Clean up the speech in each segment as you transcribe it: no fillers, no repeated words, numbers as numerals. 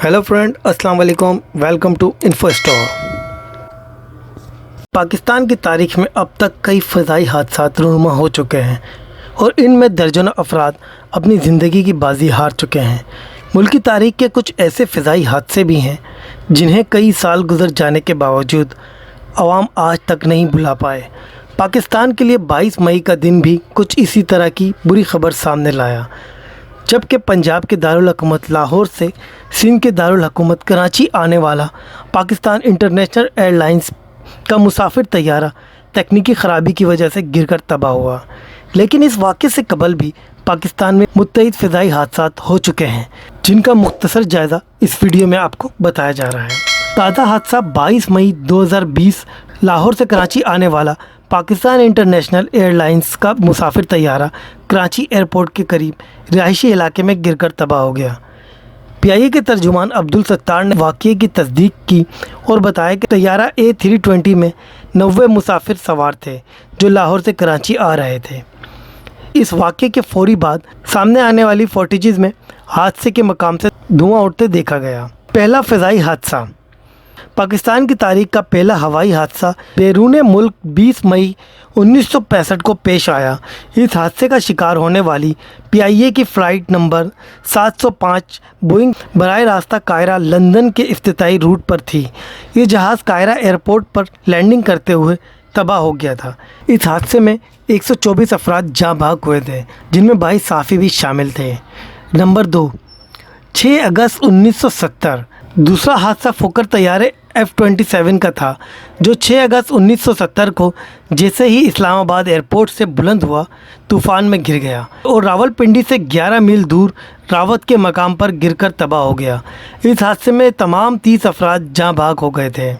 Hello friend, अस्सलाम वालेकुम। Welcome to इन्फोस्टोर। Pakistan की तारीख में अब तक कई फ़ज़ाई हादसा रूनुमा हो चुके हैं और इनमें दर्जनों अफराद अपनी ज़िंदगी की बाजी हार चुके हैं। मुल्क की तारीख के कुछ ऐसे फ़ज़ाई हादसे भी हैं जिन्हें कई साल गुजर जाने के बावजूद आवाम आज तक नहीं भुला पाए। पाकिस्तान के लिए 22 मई का दिन भी कुछ इसी तरह की बुरी खबर सामने लाया, जबकि पंजाब के दारुल हुकूमत लाहौर से सिंध के दारुल हुकूमत कराची आने वाला पाकिस्तान इंटरनेशनल एयरलाइंस का मुसाफिर तैयारा तकनीकी ख़राबी की वजह से गिरकर तबाह हुआ। लेकिन इस वाक़े से कबल भी पाकिस्तान में मुतअद्दिद फ़ज़ाई हादसात हो चुके हैं, जिनका मुख्तसर जायज़ा इस वीडियो में आपको बताया जा रहा है। ताज़ा हादसा 22 मई 2020 लाहौर से कराची आने वाला पाकिस्तान इंटरनेशनल एयरलाइंस का मुसाफिर तैयारा कराची एयरपोर्ट के करीब रिहायशी इलाके में गिरकर तबाह हो गया। पीआईए के तर्जुमान अब्दुल सत्तार ने वाक़ये की तस्दीक की और बताया कि तैयारा A320 में 90 मुसाफिर सवार थे जो लाहौर से कराची आ रहे थे। इस वाक़ये के फौरी बाद सामने आने वाली फुटेज में हादसे के मकाम से धुआं उठते देखा गया। पहला फ़ज़ाई हादसा। पाकिस्तान की तारीख का पहला हवाई हादसा बैरून मुल्क 20 मई 1965 को पेश आया। इस हादसे का शिकार होने वाली पीआईए की फ़्लाइट नंबर 705 बोइंग बराह रास्ता कायरा लंदन के इफ्तिताई रूट पर थी। ये जहाज़ कायरा एयरपोर्ट पर लैंडिंग करते हुए तबाह हो गया था। इस हादसे में 124 अफराद जाँ भाग हुए थे, जिनमें 22 साफ़ी भी शामिल थे। नंबर 2, 6 अगस्त 1970। दूसरा हादसा फोकर तैयारे F-27 का था, जो 6 अगस्त 1970 को जैसे ही इस्लामाबाद एयरपोर्ट से बुलंद हुआ तूफ़ान में गिर गया और रावलपिंडी से 11 मील दूर रावत के मकाम पर गिरकर तबाह हो गया। इस हादसे में तमाम 30 अफराद जाँ भाग हो गए थे।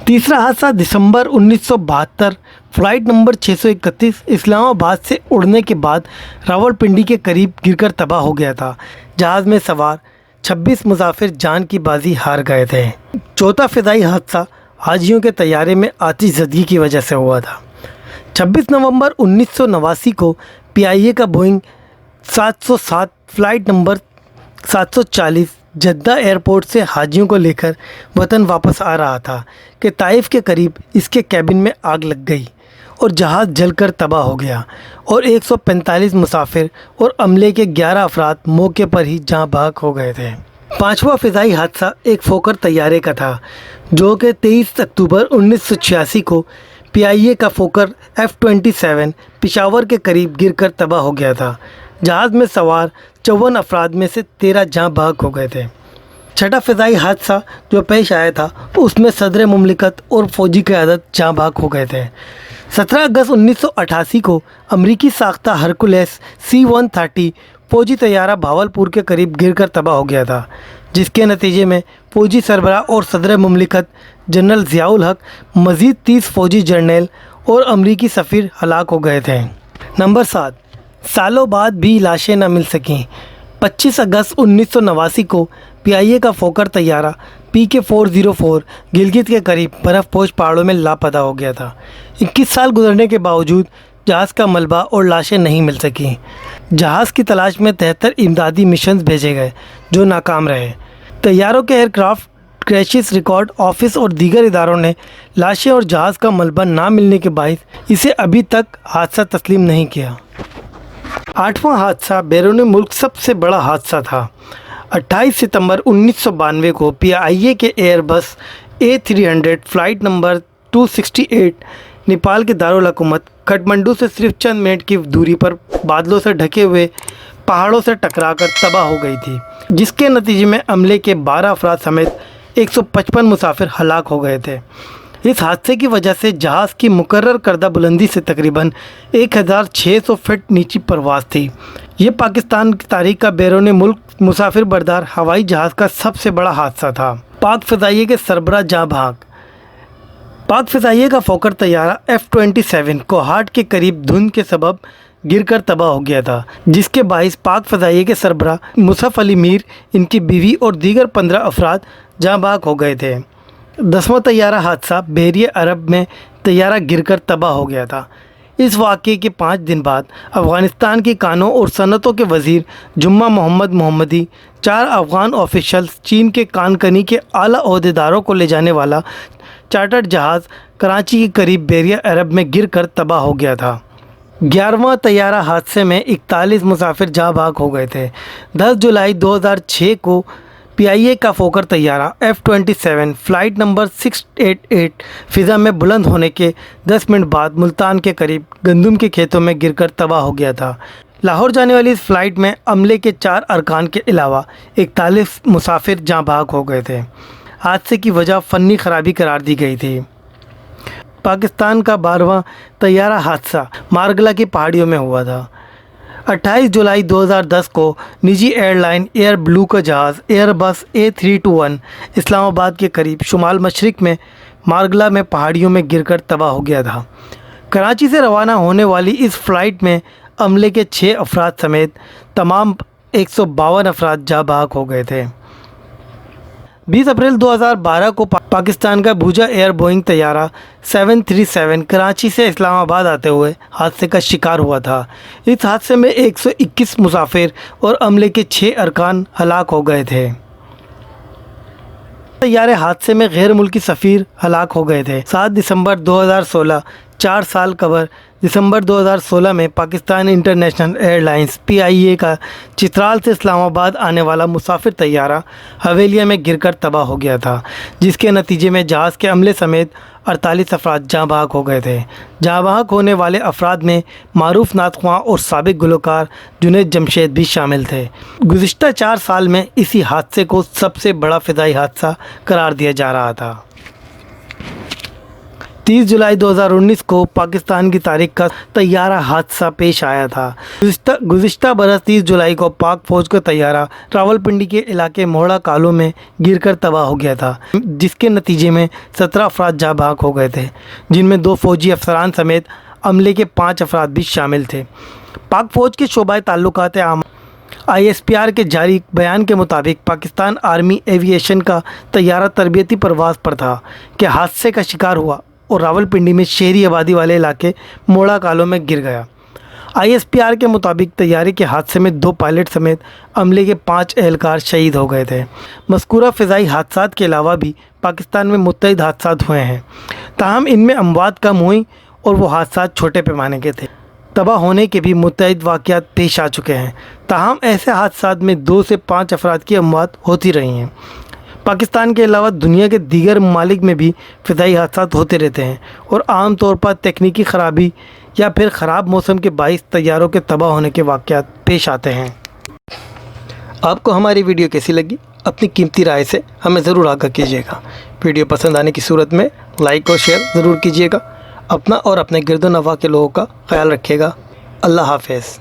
तीसरा हादसा दिसंबर 1972 फ़्लाइट नंबर 631 इस्लामाबाद से उड़ने के बाद रावलपिंडी के करीब गिरकर तबाह हो गया था। जहाज़ में सवार 26 मुसाफिर जान की बाजी हार गए थे। चौथा फ़ज़ाई हादसा हाजियों के तैयारे में आतिशज़दगी की वजह से हुआ था। 26 नवंबर 1989 को पीआईए का Boeing 707 flight number 740 Jeddah airport से हाजियों को लेकर वतन वापस आ रहा था कि ताइफ के करीब इसके कैबिन में आग लग गई और जहाज़ जलकर तबाह हो गया और 145 मुसाफिर और अमले के 11 अफराद मौके पर ही जाँ भाग हो गए थे। पाँचवा फ़ज़ाई हादसा एक फोकर तैयारे का था, जो कि 23 अक्टूबर 1986 को पीआईए का फोकर F-27 पेशावर के करीब गिरकर तबाह हो गया था। जहाज़ में सवार 54 अफराद में से 13 जाँ भाग हो गए थे। छठा फ़ज़ाई हादसा जो पेश आया था, उसमें सदर मुमलिकत और फ़ौजी क़यादत जाँ भाग हो गए थे। 17 अगस्त 1988 को अमरीकी साख्ता हरकुलेस C-130 फ़ौजी तैयारा भावलपुर के करीब गिरकर तबाह हो गया था, जिसके नतीजे में फ़ौजी सरबराह और सदर मुमलिकत जनरल ज़ियाउल हक मज़ीद 30 फ़ौजी जर्नल और अमरीकी सफ़ीर हलाक हो गए थे। नंबर 7, सालों बाद भी लाशें न मिल सकीं। 25 अगस्त 1989 को पीआईए का फोकर तैयारा PK-404 गिलगित के करीब बर्फ़पोश पहाड़ों में लापता हो गया था। 21 साल गुजरने के बावजूद जहाज़ का मलबा और लाशें नहीं मिल सकीं। जहाज़ की तलाश में 73 इमदादी मिशंस भेजे गए, जो नाकाम रहे। तैयारों के एयरक्राफ्ट क्रैशेस रिकॉर्ड ऑफिस और दीगर इदारों ने लाशें और जहाज़ का मलबा ना मिलने के बायस इसे अभी तक हादसा तस्लीम नहीं किया। आठवां हादसा बैरून मुल्क सबसे बड़ा हादसा था। 28 सितंबर 1992 को पीआईए के Airbus A300 flight number 268 Nepal के दारुल हुकूमत काठमांडू से सिर्फ चंद मिनट की दूरी पर बादलों से ढके हुए पहाड़ों से टकराकर तबाह हो गई थी, जिसके नतीजे में अमले के 12 अफराद समेत 155 मुसाफिर हलाक हो गए थे। इस हादसे की वजह से जहाज़ की मुकर्रर करदा बुलंदी से तकरीबन 1600 फीट नीची परवाज़ थी। ये पाकिस्तान की तारीख का बैरून मुल्क मुसाफिर बरदार हवाई जहाज़ का सबसे बड़ा हादसा था। पाक फ़ज़ाइये के सरबराह जाँ भाग। पाक फ़ज़ाइये का फोकर तैयारा F-27 कोहाट के करीब धुंध के सबब गिरकर तबाह हो गया था, जिसके बाइस पाक फ़ज़ाइये के सरबराह मुसफ़ अली मीर, इनकी बीवी और दीगर 15 अफराद जाँ भाग हो गए थे। 10वां तैयारा हादसा बहरिया अरब में तैयारा गिरकर तबाह हो गया था। اس واقعے کے 5 دن بعد افغانستان کی کانوں اور صنعتوں کے وزیر جمعہ محمد محمدی 4 افغان آفیشلز چین کے کانکنی کے اعلیٰ عہدیداروں کو لے جانے والا چارٹرڈ جہاز کراچی کے قریب بیریہ عرب میں گر کر تباہ ہو گیا تھا۔ 11واں طیارہ حادثے میں 41 مسافر جاں بحق ہو گئے تھے۔ 10 جولائی 2006 کو PIA کا فوکر طیارہ F-27 فلائٹ نمبر 688 فضا میں بلند ہونے کے 10 منٹ بعد ملتان کے قریب گندم کے کھیتوں میں گر کر تباہ ہو گیا تھا۔ لاہور جانے والی اس فلائٹ میں عملے کے 4 ارکان کے علاوہ 41 مسافر جاں بحق ہو گئے تھے۔ حادثے کی وجہ فنی خرابی قرار دی گئی تھی۔ پاکستان کا 12واں طیارہ حادثہ مارگلہ کی پہاڑیوں میں ہوا تھا۔ 28 جولائی 2010 کو نجی ایئر لائن ایئر بلو کا جہاز ایئر بس A321 اسلام آباد کے قریب شمال مشرق میں مارگلہ میں پہاڑیوں میں گر کر تباہ ہو گیا تھا۔ کراچی سے روانہ ہونے والی اس فلائٹ میں عملے کے 6 افراد سمیت تمام 152 افراد جاں بحق ہو گئے تھے۔ 20 اپریل 2012 کو پاکستان کا بھوجا ایئر بوئنگ طیارہ 737 کراچی سے اسلام آباد آتے ہوئے حادثے کا شکار ہوا تھا۔ اس حادثے میں 121 مسافر اور عملے کے 6 ارکان ہلاک ہو گئے تھے۔ طیارے حادثے میں غیر ملکی سفیر ہلاک ہو گئے تھے۔ 7 دسمبر 2016 4 سال قبل دسمبر 2016 میں Pakistan international air lines PIA کا چترال سے اسلام آباد آنے والا مسافر طیارہ حویلیہ میں گر کر تباہ ہو گیا تھا، جس کے نتیجے میں جہاز کے عملے سمیت 48 افراد جاں بحق ہو گئے تھے۔ جاں بحق ہونے والے افراد میں معروف نعت خواں اور سابق گلوکار جنید جمشید بھی شامل تھے۔ گزشتہ 4 سال میں اسی حادثے کو سب سے بڑا فضائی حادثہ قرار دیا جا رہا تھا۔ 30 جولائی 2019 کو پاکستان کی تاریخ کا طیارہ حادثہ پیش آیا تھا۔ گزشتہ برس 30 جولائی کو پاک فوج کا طیارہ راولپنڈی کے علاقے موڑا کالو میں گر کر تباہ ہو گیا تھا، جس کے نتیجے میں 17 افراد جاں بحق ہو گئے تھے، جن میں 2 فوجی افسران سمیت عملے کے 5 افراد بھی شامل تھے۔ پاک فوج کے شعبہ تعلقات عامہ ISPR کے جاری بیان کے مطابق پاکستان آرمی ایوییشن کا طیارہ تربیتی پرواز پر تھا کہ حادثے کا شکار ہوا اور راولپنڈی میں شہری آبادی والے علاقے موڑا کالو میں گر گیا۔ ISPR کے مطابق طیارے کے حادثے میں 2 پائلٹ سمیت عملے کے 5 اہلکار شہید ہو گئے تھے۔ مذکورہ فضائی حادثات کے علاوہ بھی پاکستان میں متعدد حادثات ہوئے ہیں، تاہم ان میں اموات کم ہوئیں اور وہ حادثات چھوٹے پیمانے کے تھے۔ تباہ ہونے کے بھی متعدد واقعات پیش آ چکے ہیں، تاہم ایسے حادثات میں 2 سے 5 افراد کی اموات ہوتی رہی ہیں۔ پاکستان کے علاوہ دنیا کے دیگر ممالک میں بھی فضائی حادثات ہوتے رہتے ہیں اور عام طور پر تکنیکی خرابی یا پھر خراب موسم کے باعث طیاروں کے تباہ ہونے کے واقعات پیش آتے ہیں۔ آپ کو ہماری ویڈیو کیسی لگی؟ اپنی قیمتی رائے سے ہمیں ضرور آگاہ کیجیے گا۔ ویڈیو پسند آنے کی صورت میں لائک اور شیئر ضرور کیجیے گا۔ اپنا اور اپنے گرد و نواح کے لوگوں کا خیال رکھیے گا۔ اللہ حافظ۔